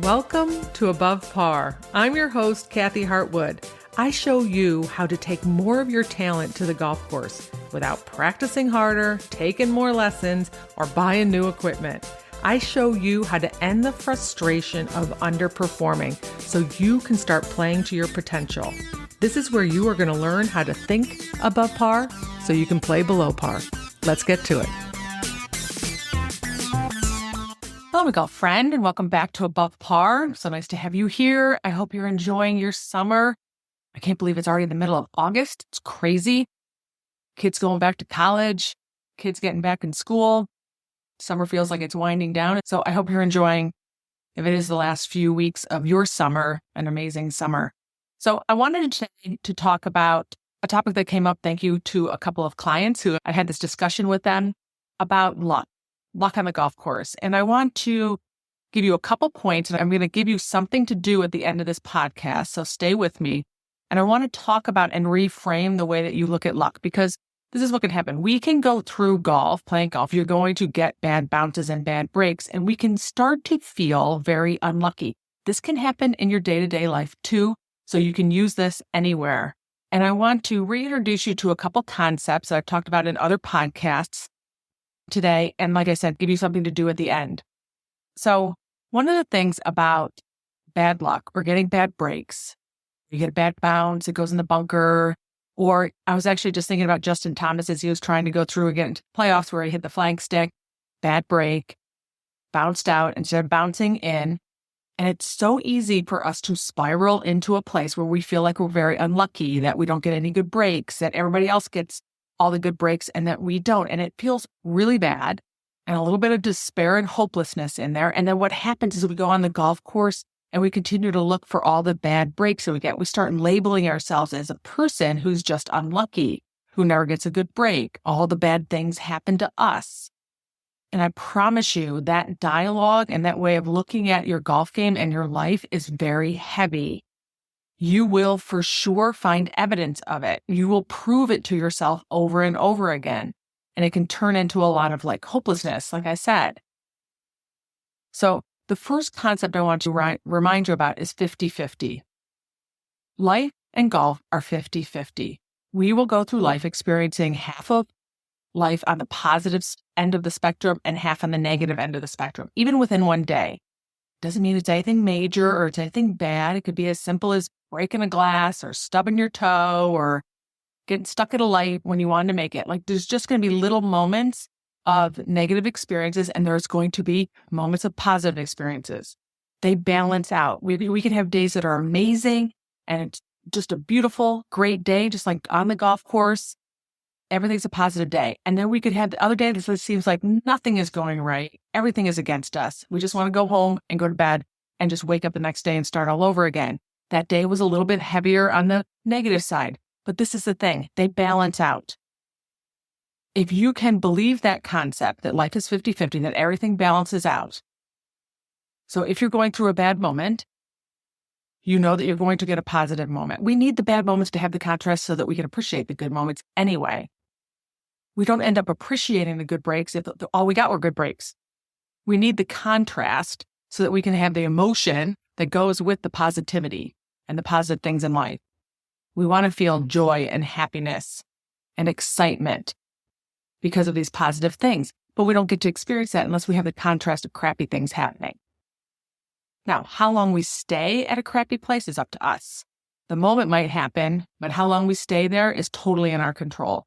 Welcome to Above Par. I'm your host, Kathy Hartwood. I show you how to take more of your talent to the golf course without practicing harder, taking more lessons, or buying new equipment. I show you how to end the frustration of underperforming so you can start playing to your potential. This is where you are going to learn how to think above par so you can play below par. Let's get to it. Hello, my golf friend, and welcome back to Above Par. So nice to have you here. I hope you're enjoying your summer. I can't believe it's already the middle of August. It's crazy. Kids going back to college, kids getting back in school. Summer feels like it's winding down. So I hope you're enjoying, if it is the last few weeks of your summer, an amazing summer. So I wanted to talk about a topic that came up. Thank you to a couple of clients who I had this discussion with them about luck on the golf course. And I want to give you a couple points, and I'm going to give you something to do at the end of this podcast. So stay with me. And I want to talk about and reframe the way that you look at luck, because this is what can happen. We can go through playing golf. You're going to get bad bounces and bad breaks, and we can start to feel very unlucky. This can happen in your day-to-day life too. So you can use this anywhere. And I want to reintroduce you to a couple concepts that I've talked about in other podcasts today. And like I said, give you something to do at the end. So one of the things about bad luck or getting bad breaks, you get a bad bounce, it goes in the bunker. Or I was actually just thinking about Justin Thomas as he was trying to go through again into playoffs where he hit the flag stick, bad break, bounced out instead of bouncing in. And it's so easy for us to spiral into a place where we feel like we're very unlucky, that we don't get any good breaks, that everybody else gets all the good breaks and that we don't. And it feels really bad and a little bit of despair and hopelessness in there. And then what happens is we go on the golf course and we continue to look for all the bad breaks that we get. We start labeling ourselves as a person who's just unlucky, who never gets a good break. All the bad things happen to us. And I promise you that dialogue and that way of looking at your golf game and your life is very heavy. You will for sure find evidence of it. You will prove it to yourself over and over again. And it can turn into a lot of hopelessness, like I said. So the first concept I want to remind you about is 50-50. Life and golf are 50-50. We will go through life experiencing half of life on the positive end of the spectrum and half on the negative end of the spectrum, even within one day. Doesn't mean it's anything major or it's anything bad. It could be as simple as breaking a glass or stubbing your toe or getting stuck at a light when you wanted to make it. There's just going to be little moments of negative experiences, and there's going to be moments of positive experiences. They balance out. We can have days that are amazing and it's just a beautiful, great day, just like on the golf course. Everything's a positive day. And then we could have the other day that seems like nothing is going right. Everything is against us. We just want to go home and go to bed and just wake up the next day and start all over again. That day was a little bit heavier on the negative side. But this is the thing. They balance out. If you can believe that concept, that life is 50-50, that everything balances out. So if you're going through a bad moment, you know that you're going to get a positive moment. We need the bad moments to have the contrast so that we can appreciate the good moments anyway. We don't end up appreciating the good breaks if all we got were good breaks. We need the contrast so that we can have the emotion that goes with the positivity and the positive things in life. We want to feel joy and happiness and excitement because of these positive things, but we don't get to experience that unless we have the contrast of crappy things happening. Now, how long we stay at a crappy place is up to us. The moment might happen, but how long we stay there is totally in our control.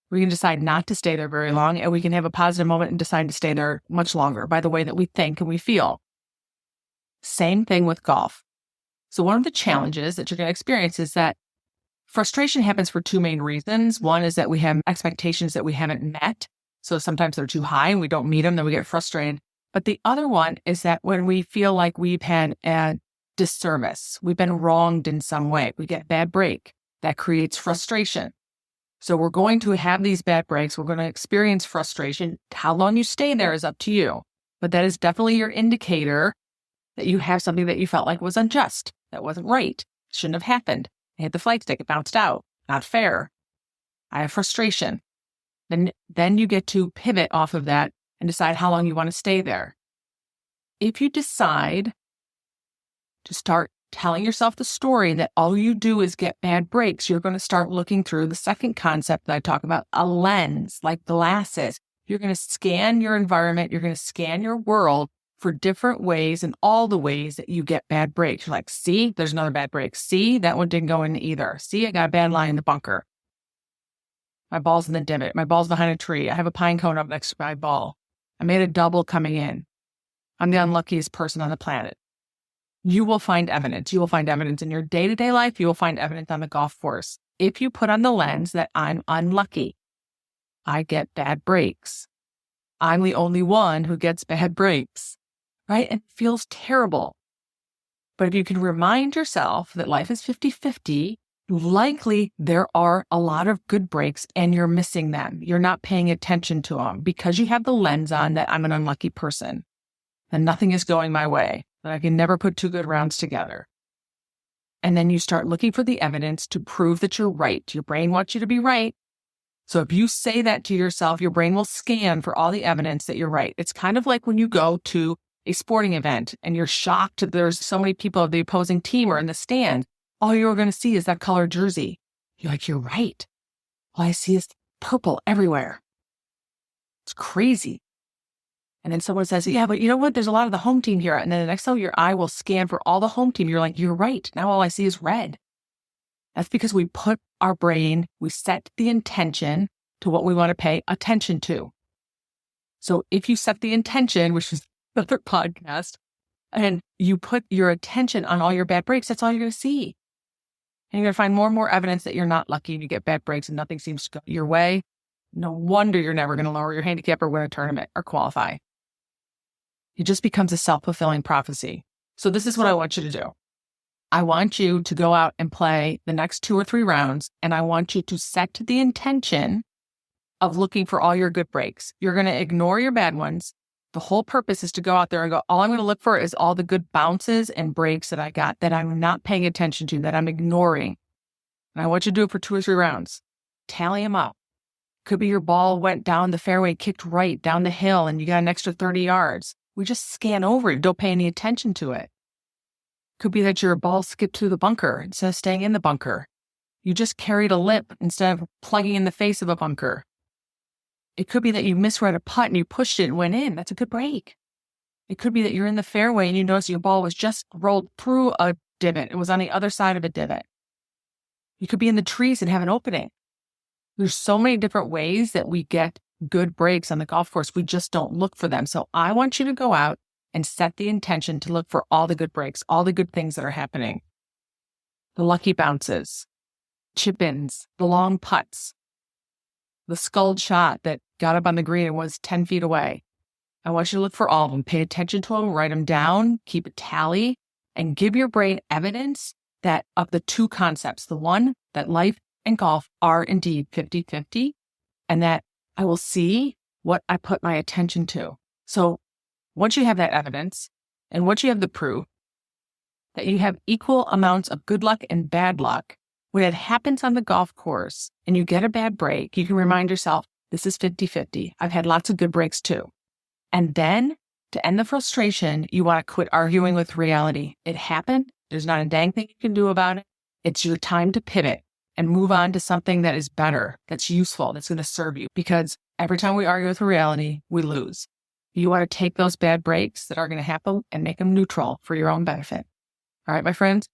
We can decide not to stay there very long, and we can have a positive moment and decide to stay there much longer by the way that we think and we feel. Same thing with golf. So one of the challenges that you're going to experience is that frustration happens for two main reasons. One is that we have expectations that we haven't met. So sometimes they're too high and we don't meet them, then we get frustrated. But the other one is that when we feel like we've had a disservice, we've been wronged in some way, we get a bad break, that creates frustration. So we're going to have these bad breaks. We're going to experience frustration. How long you stay there is up to you. But that is definitely your indicator that you have something that you felt like was unjust, that wasn't right, shouldn't have happened. I hit the flight stick, it bounced out, not fair. I have frustration. Then you get to pivot off of that and decide how long you want to stay there. if you decide to start telling yourself the story that all you do is get bad breaks, you're going to start looking through the second concept that I talk about, a lens, like glasses. You're going to scan your environment. You're going to scan your world for different ways and all the ways that you get bad breaks. You're like, see, there's another bad break. See, that one didn't go in either. See, I got a bad line in the bunker. My ball's in the divot. My ball's behind a tree. I have a pine cone up next to my ball. I made a double coming in. I'm the unluckiest person on the planet. You will find evidence. You will find evidence in your day-to-day life. You will find evidence on the golf course. If you put on the lens that I'm unlucky, I get bad breaks. I'm the only one who gets bad breaks, right? And it feels terrible. But if you can remind yourself that life is 50-50, likely there are a lot of good breaks and you're missing them. You're not paying attention to them because you have the lens on that I'm an unlucky person and nothing is going my way, that I can never put two good rounds together. And then you start looking for the evidence to prove that you're right. Your brain wants you to be right. So if you say that to yourself, your brain will scan for all the evidence that you're right. It's kind of like when you go to a sporting event and you're shocked that there's so many people of the opposing team are in the stand. All you're going to see is that colored jersey. You're like, you're right. All I see is purple everywhere. It's crazy. And then someone says, yeah, but you know what? There's a lot of the home team here. And then the next time your eye will scan for all the home team. You're like, you're right. Now all I see is red. That's because we put our brain, we set the intention to what we want to pay attention to. So if you set the intention, which is another podcast, and you put your attention on all your bad breaks, that's all you're going to see. And you're going to find more and more evidence that you're not lucky and you get bad breaks and nothing seems to go your way. No wonder you're never going to lower your handicap or win a tournament or qualify. It just becomes a self-fulfilling prophecy. So this is what I want you to do. I want you to go out and play the next 2 or 3 rounds, and I want you to set the intention of looking for all your good breaks. You're going to ignore your bad ones. The whole purpose is to go out there and go, all I'm going to look for is all the good bounces and breaks that I got that I'm not paying attention to, that I'm ignoring. And I want you to do it for 2 or 3 rounds. Tally them up. Could be your ball went down the fairway, kicked right down the hill, and you got an extra 30 yards. We just scan over it. Don't pay any attention to it. Could be that your ball skipped through the bunker instead of staying in the bunker. You just carried a lip instead of plugging in the face of a bunker. It could be that you misread a putt and you pushed it and went in. That's a good break. It could be that you're in the fairway and you notice your ball was just rolled through a divot. It was on the other side of a divot. You could be in the trees and have an opening. There's so many different ways that we get good breaks on the golf course. We just don't look for them. So I want you to go out and set the intention to look for all the good breaks, all the good things that are happening. The lucky bounces, chip-ins, the long putts, the sculled shot that got up on the green and was 10 feet away. I want you to look for all of them. Pay attention to them, write them down, keep a tally, and give your brain evidence that of the 2 concepts, the one that life and golf are indeed 50-50, and that I will see what I put my attention to. So once you have that evidence, and once you have the proof that you have equal amounts of good luck and bad luck, when it happens on the golf course and you get a bad break, you can remind yourself, this is 50-50. I've had lots of good breaks too. And then to end the frustration, you want to quit arguing with reality. It happened. There's not a dang thing you can do about it. It's your time to pivot and move on to something that is better, that's useful, that's going to serve you. Because every time we argue with reality, we lose. You want to take those bad breaks that are going to happen and make them neutral for your own benefit. All right, my friends?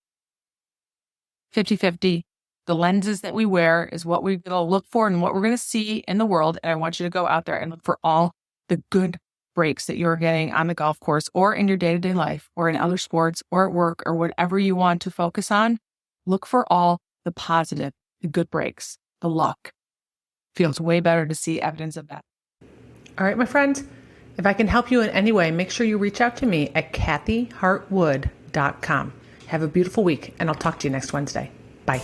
50-50. The lenses that we wear is what we're going to look for and what we're going to see in the world. And I want you to go out there and look for all the good breaks that you're getting on the golf course or in your day-to-day life or in other sports or at work or whatever you want to focus on. Look for all the positive, the good breaks, the luck. Feels way better to see evidence of that. All right, my friends, if I can help you in any way, make sure you reach out to me at kathyhartwood.com. Have a beautiful week, and I'll talk to you next Wednesday. Bye.